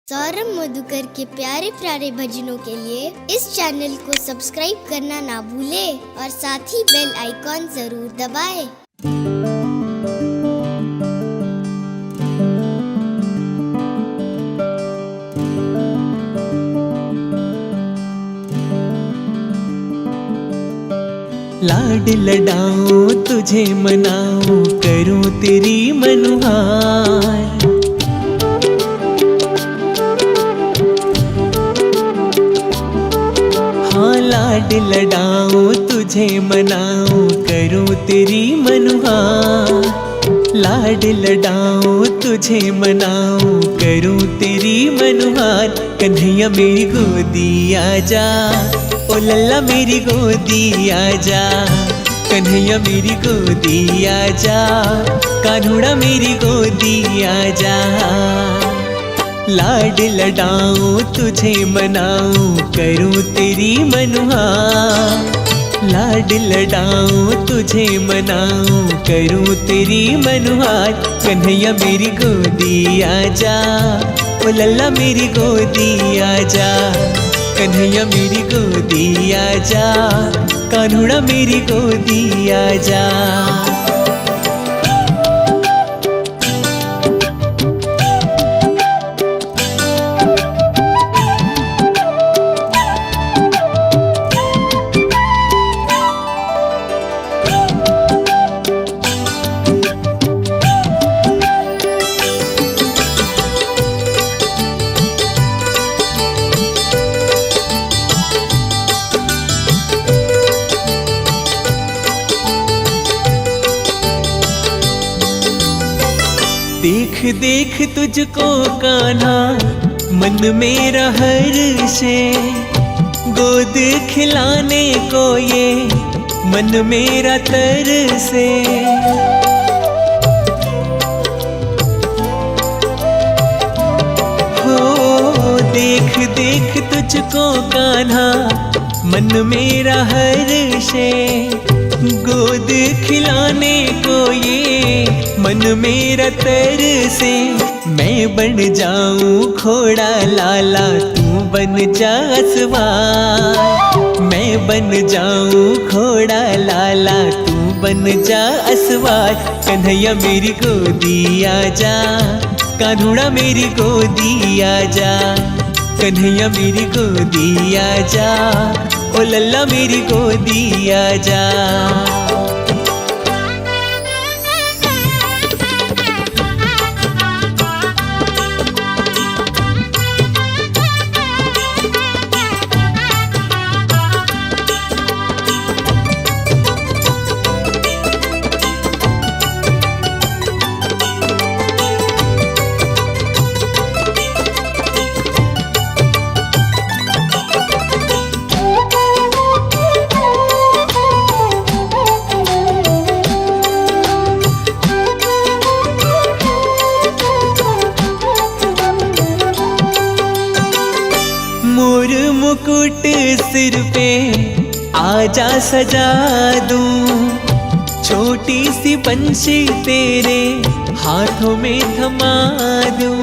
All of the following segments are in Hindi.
सौरभ मधुकर के प्यारे प्यारे भजनों के लिए इस चैनल को सब्सक्राइब करना ना भूलें और साथ ही बेल आइकॉन जरूर दबाएं। लाड लडाऊं तुझे मनाऊं करूं तेरी मनुहार। हाँ लाड लडाऊं तुझे मनाऊं करूं तेरी मनुहार। लाड लडाऊं तुझे मनाऊं करूं तेरी मनुहार। कन्हैया मेरी गोदी आजा, ओ लल्ला मेरी गोदी आजा। कन्हैया मेरी गोदी आजा, कान्हुड़ा मेरी गोदी आजा। लाड लडाऊं तुझे मनाऊं करूं तेरी मनुहार। लाड लडाऊं तुझे मनाऊं करूं तेरी मनुहार। कन्हैया मेरी गोदी आजा, ओ लल्ला मेरी गोदी आजा। कन्हैया मेरी गोदी आजा, कान्हुड़ा मेरी गोदी आजा। देख देख तुझको कान्हा मन मेरा हर्षे। गोद खिलाने को ये मन मेरा तरसे। हो देख देख तुझको कान्हा मन मेरा हर्षे। गोद खिलाने को ये मन मेरा तरसे। मैं बन जाऊं घोड़ा लाला तू बन जा सवार। मैं बन जाऊं घोड़ा लाला तू बन जा सवार। कन्हैया मेरी गोदी आजा, कान्हुड़ा मेरी गोदी आजा। कन्हैया मेरी गोदी आजा, ओ लल्ला मेरी गोदी आजा। मोर मुकुट सिर पे आजा सजा दूं। छोटी सी बंशी तेरे हाथों में थमा दूं।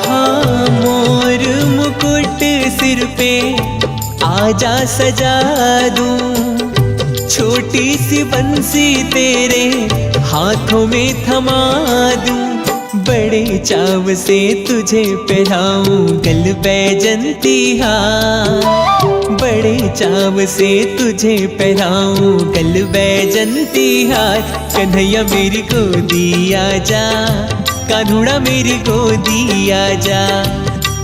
हाँ मोर मुकुट सिर पे आजा सजा दूं। छोटी सी बंसी तेरे हाथों में थमा दूं। बड़े चाव से तुझे पहनाऊं गल बैजंती हार। बड़े चाव से तुझे पहनाऊं गल बैजंती हार। कन्हैया मेरी गोदी आजा, कान्हुड़ा मेरी गोदी आजा।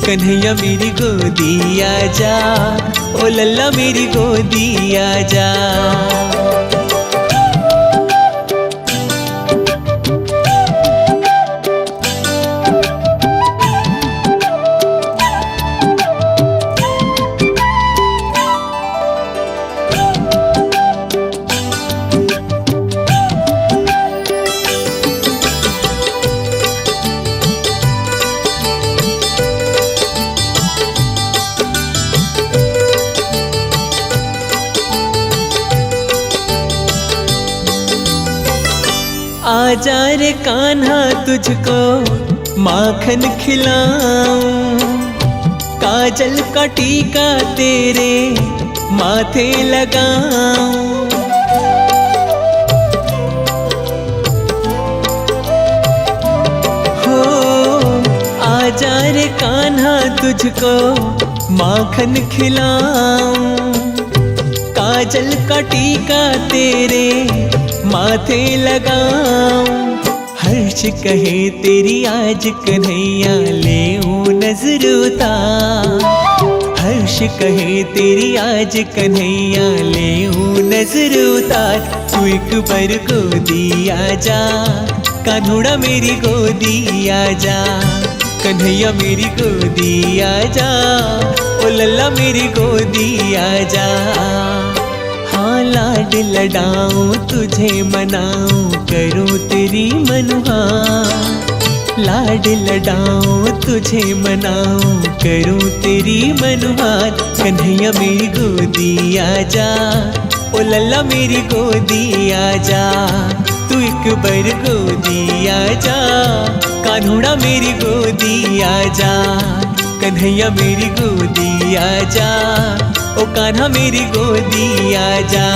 कन्हैया मेरी गोदी आजा, ओ लल्ला मेरी गोदी आजा। आजा रे कान्हा तुझको माखन खिलाऊं, काजल का टीका तेरे माथे लगाऊं। हो आजा रे कान्हा तुझको माखन खिलाऊं, काजल का टीका तेरे माथे लगाऊं। हर्ष कहे तेरी आज कन्हैया लेऊं नजर उतार, हर्ष कहे तेरी आज कन्हैया लेऊं नजर उतार। तू एक बार गोदी आजा, कान्हुड़ा मेरी गोदी आजा, कन्हैया मेरी गोदी आजा, ओ लल्ला मेरी गोदी आजा। हाँ लाड लडाऊं तुझे मनाऊं, करूं तेरी मनुहार, लाड लडाऊं तुझे मनाऊं, करूं तेरी मनुहार। कन्हैया मेरी गोदी आजा, ओ लल्ला मेरी गोदी आजा, तू एक बार गोदी आजा, कान्हुड़ा मेरी गोदी आजा, कन्हैया मेरी गोदी आजा, ओ कान्हा मेरी गोदी आजा।